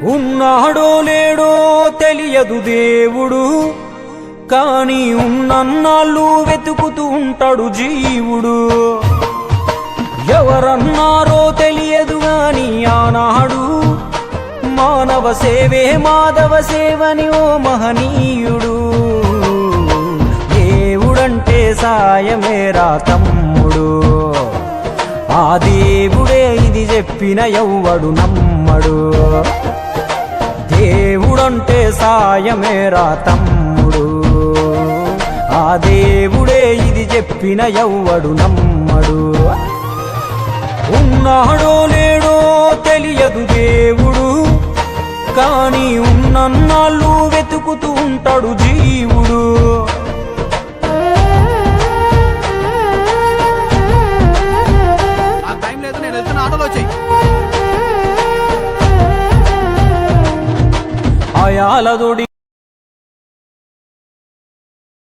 ఉన్నాడో లేడో తెలియదు దేవుడు, కాని ఉన్నన్నాళ్ళు వెతుకుతూ ఉంటాడు జీవుడు. ఎవరన్నారో తెలియదు గాని ఆనాడు మానవ సేవే మాధవ సేవని ఓ మహనీయుడు. దేవుడంటే సాయమేరా తమ్ముడు, ఆ దేవుడే ఇది చెప్పిన ఎవ్వడు నమ్మడు. దేవుడంటే సాయమేరా తమ్ముడు, ఆ దేవుడే ఇది చెప్పిన ఎవ్వడు నమ్మడు. ఉన్నాడో లేడో తెలియదు దేవుడు, కాని ఉన్నన్నాళ్ళు వెతుకుతూ ఉంటాడు జీవుడు. ఆయాలదోడి